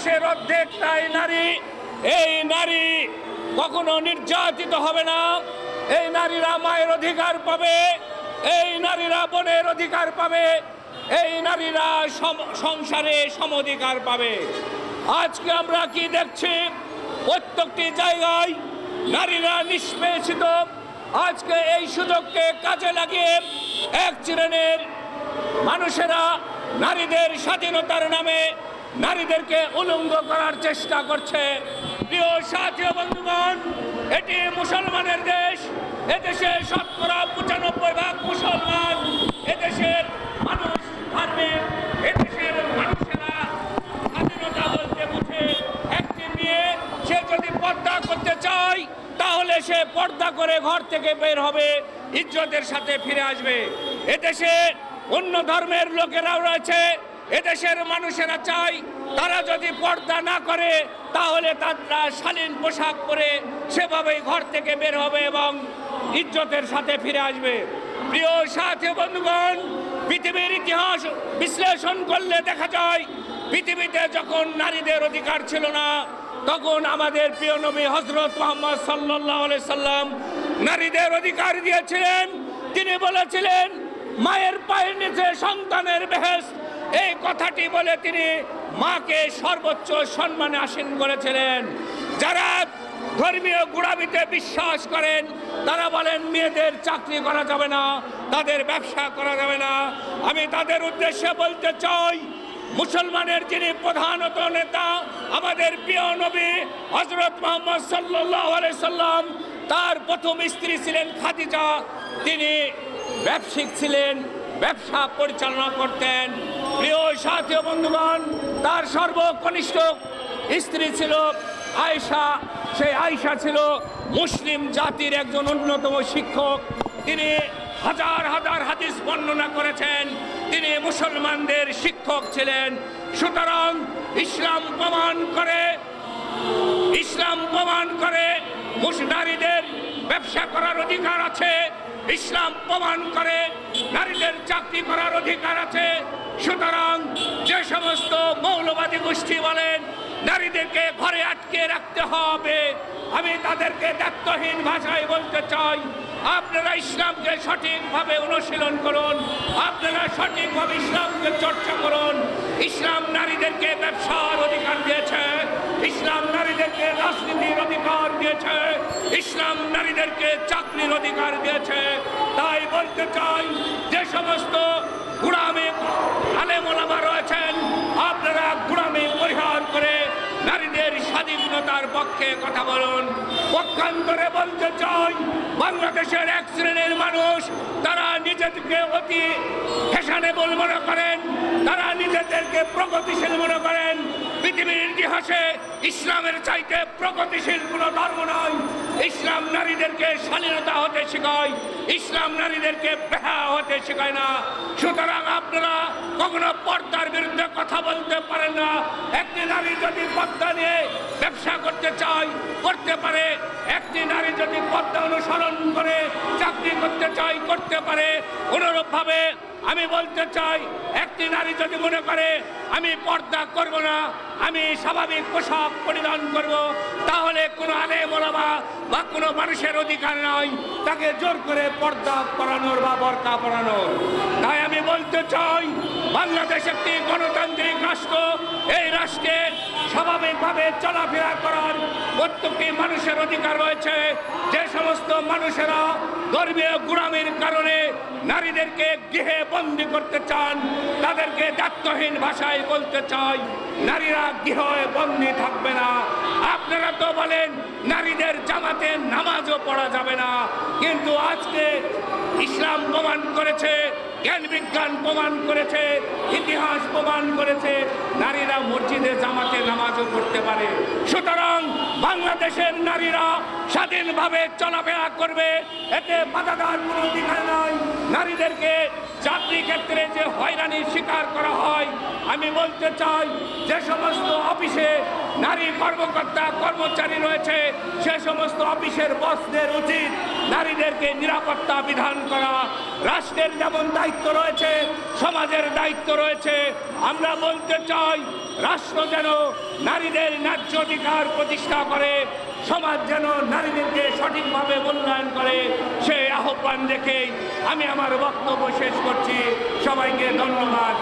মানুষের অর্ধেকটাই নারী। এই নারী কখনো নির্যাতিত হবে না। এই নারীরা মায়ের অধিকার পাবে, এই নারীরা বোনের অধিকার পাবে, এই নারীরা সংসারে সমঅধিকার পাবে। আজকে আমরা কি দেখছি, প্রত্যেকটি জায়গায় নারীরা নিষ্পেষিত। আজকে এই সুযোগকে কাজে লাগিয়ে এক শ্রেণীর মানুষেরা নারীদের স্বাধীনতার নামে নারীদেরকে উলঙ্গ করার চেষ্টা করছে। প্রিয় সাথী বন্ধুগণ, এটি মুসলমানের দেশ। এদেশে 95% মুসলমান। এদেশের মানুষ ধার্মিক। এদেশের মানুষেরা স্বাধীনতা বলতে বুঝে। একটি মেয়ে সে যদি পর্দা করতে চায় তাহলে সে পর্দা করে ঘর থেকে বের হবে, ইজ্জতের সাথে ফিরে আসবে। এদেশে অন্য ধর্মের লোকেরাও রয়েছে। এদেশের মানুষেরা চায় তারা যদি পর্দা না করে তাহলে তারা শালীন পোশাক পরে সেভাবেই ঘর থেকে বের হবে এবং ইজ্জতের সাথে ফিরে আসবে। প্রিয় সাথী বন্ধুগণ, পৃথিবীর ইতিহাস বিশ্লেষণ করলে দেখা যায় পৃথিবীতে যখন নারীদের অধিকার ছিল না তখন আমাদের প্রিয় নবী হযরত মুহাম্মদ সাল্লাল্লাহু আলাইহি সাল্লাম নারীদের অধিকার দিয়েছিলেন। তিনি বলেছিলেন, মায়ের পায়ের নিচে সন্তানের বেহেশত। এই কথাটি বলে তিনি মাকে সর্বোচ্চ সম্মানে আসীন করেছিলেন। যারা ধর্মীয় গোড়ামিতে বিশ্বাস করেন তারা বলেন মেয়েদের চাকরি করা যাবে না, তাদের ব্যবসা করা যাবে না। আমি তাদের উদ্দেশ্যে বলতে চাই, মুসলমানের যিনি প্রধানত নেতা আমাদের প্রিয় নবী হযরত মুহাম্মদ সাল্লাল্লাহু আলাইহি সাল্লাম, তার প্রথম স্ত্রী ছিলেন খাদিজা। তিনি ব্যবসায়িক ছিলেন, ব্যবসা পরিচালনা করতেন। প্রিয় সাথী বন্ধুগণ, তার সর্বকনিষ্ঠ স্ত্রী ছিল আয়েশা। সেই আয়েশা ছিল মুসলিম জাতির একজন অন্যতম শিক্ষক। তিনি হাজার হাজার হাদিস বর্ণনা করেছেন। তিনি মুসলমানদের শিক্ষক ছিলেন। সুতরাং ইসলাম প্রমাণ করে নারীদের ব্যবসা করার অধিকার আছে। ইসলাম প্রমাণ করে নারীদের চাকরি করার অধিকার আছে। সুতরাং যে সমস্ত মৌলবাদী গোষ্ঠী বলেন নারীদেরকে ঘরে আটকে রাখতে হবে, আমি তাদেরকে দায়িত্বহীন ভাষায় বলতে চাই, আপনারা ইসলামকে সঠিকভাবে অনুশীলন করুন, আপনারা সঠিকভাবে ইসলামকে চর্চা করুন। ইসলাম নারীদেরকে ব্যবসার অধিকার দিয়েছে, ইসলাম নারীদেরকে রাজনীতির অধিকার দিয়েছে, ইসলাম নারীদেরকে চাকরির অধিকার দিয়েছে। তাই বলতে চাই, যে সমস্ত গোঁড়ামি আলেম ওলামা রয়েছেন, আপনারা গোঁড়ামি পরিহার করে নারীদের স্বাধীনতার পক্ষে কথা বলুন। পক্ষান্তরে বলতে চাই, বাংলাদেশের এক শ্রেণীর মানুষ তারা নিজেদেরকে অতি ফ্যাশনেবল মনে করেন, তারা নিজেদেরকে প্রগতিশীল মনে করেন। পৃথিবীর ইতিহাসে ইসলামের চাইতে প্রগতিশীল কোনো ধর্ম নয়। ইসলাম নারীদেরকে স্বাধীনতা হতে শেখায়, ইসলাম নারীদেরকে বেহা হতে শেখায় না। সুতরাং আপনারা কখনো পর্দার বিরুদ্ধে কথা বলতে পারেন না। একটি নারী যদি পর্দা নিয়ে ব্যবসা করতে চায় করতে পারে, একটি নারী যদি পর্দা অনুসরণ করে চাকরি করতে চায় করতে পারে। অনুরূপভাবে আমি বলতে চাই, একটি নারী যদি মনে করে আমি পর্দা করব না, আমি স্বাভাবিক পোশাক পরিধান করব, তাহলে কোনো আলেম ওলামা বা কোনো মানুষের অধিকার নয় তাকে জোর করে পর্দা পরানোর বা বরকা পরানোর। তাই আমি বলতে চাই, বাংলাদেশ একটি গণতান্ত্রিক রাষ্ট্র। এই রাষ্ট্রে স্বাভাবিকভাবে চলাফেরা করার প্রত্যেকটি মানুষের অধিকার রয়েছে। যে সমস্ত মানুষেরা ধর্মীয় গোঁড়ামির কারণে নারীদেরকে গৃহে বন্দী করতে চান তাদেরকে দায়িত্বহীন ভাষায় বলতে চাই, নারীরা গৃহে বন্দী থাকবে না। আপনারা তো বলেন নারীদের জামাতে নামাজও পড়া যাবে না, কিন্তু আজকে ইসলাম প্রমাণ করেছে, জ্ঞান বিজ্ঞান প্রমাণ করেছে, ইতিহাস প্রমাণ করেছে নারীরা মসজিদে জামাতে নামাজও পড়তে পারে। সুতরাং বাংলাদেশের নারীরা স্বাধীনভাবে চলাফেরা করবে, এতে বাধা দেওয়ার কোনো অধিকার নয়। নারীদেরকে চাকরি ক্ষেত্রে যে হয়রানির শিকার করা হয়, আমি বলতে চাই, যে সমস্ত অফিসে নারী কর্মকর্তা কর্মচারী রয়েছে সে সমস্ত অফিসের বসদের উচিত নারীদেরকে নিরাপত্তা বিধান করা। রাষ্ট্রের যেমন দায়িত্ব রয়েছে, সমাজের দায়িত্ব রয়েছে। আমরা বলতে চাই, রাষ্ট্র যেন নারীদের ন্যায্য অধিকার প্রতিষ্ঠা করে, সমাজ যেন নারীদেরকে সঠিকভাবে মূল্যায়ন করে, সেই আহ্বান রেখেই আমি আমার বক্তব্য শেষ করছি। সবাইকে ধন্যবাদ।